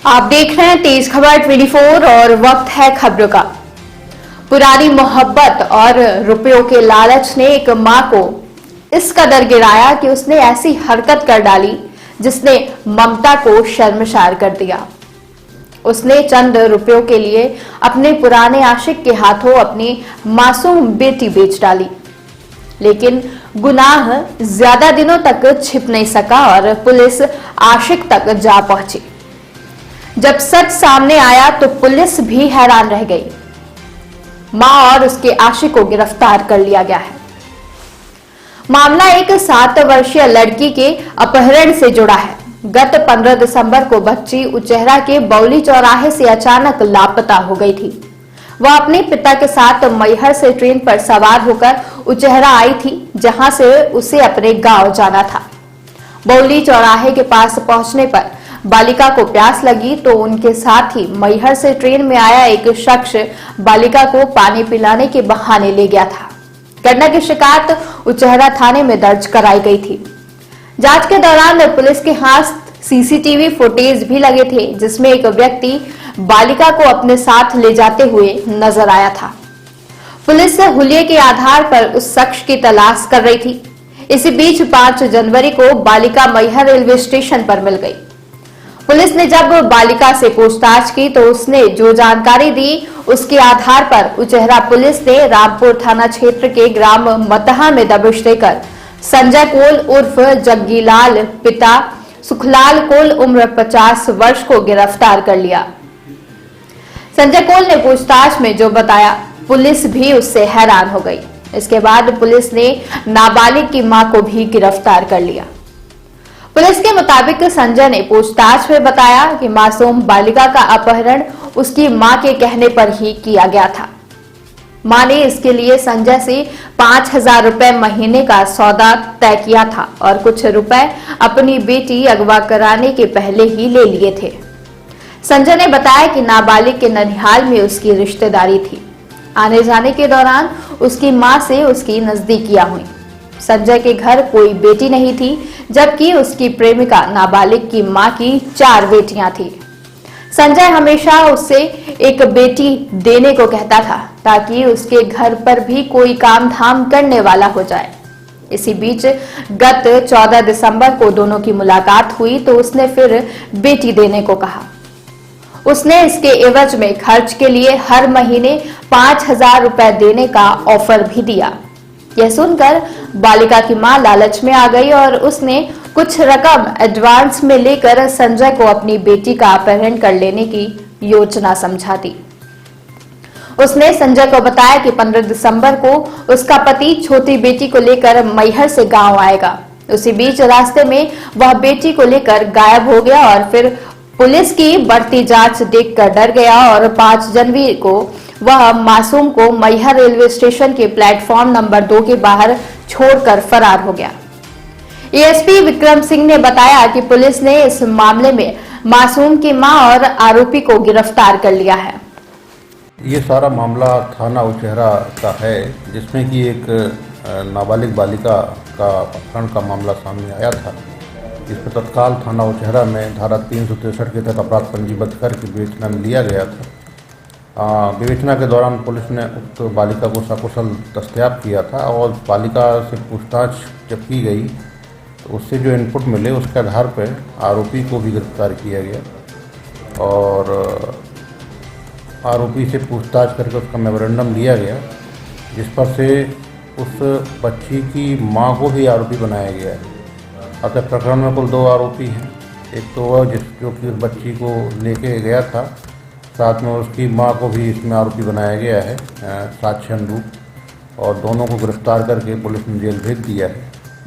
आप देख रहे हैं तेज खबर 24 और वक्त है खबरों का। पुरानी मोहब्बत और रुपयों के लालच ने एक मां को इस कदर गिराया कि उसने ऐसी हरकत कर डाली जिसने ममता को शर्मसार कर दिया। उसने चंद रुपयों के लिए अपने पुराने आशिक के हाथों अपनी मासूम बेटी बेच डाली, लेकिन गुनाह ज्यादा दिनों तक छिप नहीं सका और पुलिस आशिक तक जा पहुंची। जब सच सामने आया तो पुलिस भी हैरान रह गई। मां और उसके आशिक को गिरफ्तार कर लिया गया है। मामला एक 7 वर्षीय लड़की के अपहरण से जुड़ा है। गत 15 दिसंबर को बच्ची उचेहरा के बौली चौराहे से अचानक लापता हो गई थी। वह अपने पिता के साथ मैहर से ट्रेन पर सवार होकर उचेहरा आई थी, जहां से उसे अपने गांव जाना था। बौली चौराहे के पास पहुंचने पर बालिका को प्यास लगी तो उनके साथ ही मैहर से ट्रेन में आया एक शख्स बालिका को पानी पिलाने के बहाने ले गया था। घटना की शिकायत उचेहरा थाने में दर्ज कराई गई थी। जांच के दौरान पुलिस के हाथ सीसीटीवी फुटेज भी लगे थे, जिसमें एक व्यक्ति बालिका को अपने साथ ले जाते हुए नजर आया था। पुलिस हुलिये के आधार पर उस शख्स की तलाश कर रही थी। इसी बीच 5 जनवरी को बालिका मैहर रेलवे स्टेशन पर मिल गई। पुलिस ने जब बालिका से पूछताछ की तो उसने जो जानकारी दी, उसके आधार पर उचेहरा पुलिस ने रामपुर थाना क्षेत्र के ग्राम मतहा में दबिश देकर संजय कोल उर्फ जग्गीलाल पिता सुखलाल कोल उम्र 50 वर्ष को गिरफ्तार कर लिया। संजय कोल ने पूछताछ में जो बताया, पुलिस भी उससे हैरान हो गई। इसके बाद पुलिस ने नाबालिग की मां को भी गिरफ्तार कर लिया। पुलिस के मुताबिक संजय ने पूछताछ में बताया कि मासूम बालिका का अपहरण उसकी मां के कहने पर ही किया गया था। मां ने इसके लिए संजय से 5000 रुपए महीने का सौदा तय किया था और कुछ रुपए अपनी बेटी अगवा कराने के पहले ही ले लिए थे। संजय ने बताया कि नाबालिग के ननिहाल में उसकी रिश्तेदारी थी। आने जाने के दौरान उसकी मां से उसकी नजदीकियां हुई। संजय के घर कोई बेटी नहीं थी, जबकि उसकी प्रेमिका नाबालिग की मां की 4 बेटियां थी। संजय हमेशा उससे एक बेटी देने को कहता था ताकि उसके घर पर भी कोई काम धाम करने वाला हो जाए। इसी बीच गत 14 दिसंबर को दोनों की मुलाकात हुई तो उसने फिर बेटी देने को कहा। उसने इसके एवज में खर्च के लिए हर महीने 5000 रुपए देने का ऑफर भी दिया। यह सुनकर बालिका की मां लालच में आ गई और उसने कुछ रकम एडवांस में लेकर संजय को अपनी बेटी का अपहरण कर लेने की योजना समझा दी। उसने संजय को बताया कि 15 दिसंबर को उसका पति छोटी बेटी को लेकर मैहर से गांव आएगा। उसी बीच रास्ते में वह बेटी को लेकर गायब हो गया और फिर पुलिस की बढ़ती जांच देखकर डर गया और 5 जनवरी को वह मासूम को मैहर रेलवे स्टेशन के प्लेटफॉर्म नंबर 2 के बाहर छोड़कर फरार हो गया। एएसपी विक्रम सिंह ने बताया कि पुलिस ने इस मामले में मासूम की मां और आरोपी को गिरफ्तार कर लिया है। ये सारा मामला थाना उचेहरा का है, जिसमें कि एक नाबालिग बालिका का अपहरण का मामला सामने आया था। इस पर तत्काल थाना उचेहरा में धारा 363 के तहत अपराध पंजीबद्ध करके विवेचना में लिया गया था। विवेचना के दौरान पुलिस ने उक्त बालिका को सकुशल दस्तयाब किया था और बालिका से पूछताछ जब की गई तो उससे जो इनपुट मिले उसके आधार पर आरोपी को भी गिरफ्तार किया गया और आरोपी से पूछताछ करके उसका मेमोरेंडम लिया गया, जिस पर से उस बच्ची की मां को भी आरोपी बनाया गया है। अतः प्रकरण में कुल 2 आरोपी हैं। एक तो वह जो कि उस बच्ची को लेके गया था, साथ में उसकी मां को भी इसमें आरोपी बनाया गया है साक्ष्य अनुरूप, और दोनों को गिरफ्तार करके पुलिस ने जेल भेज दिया है।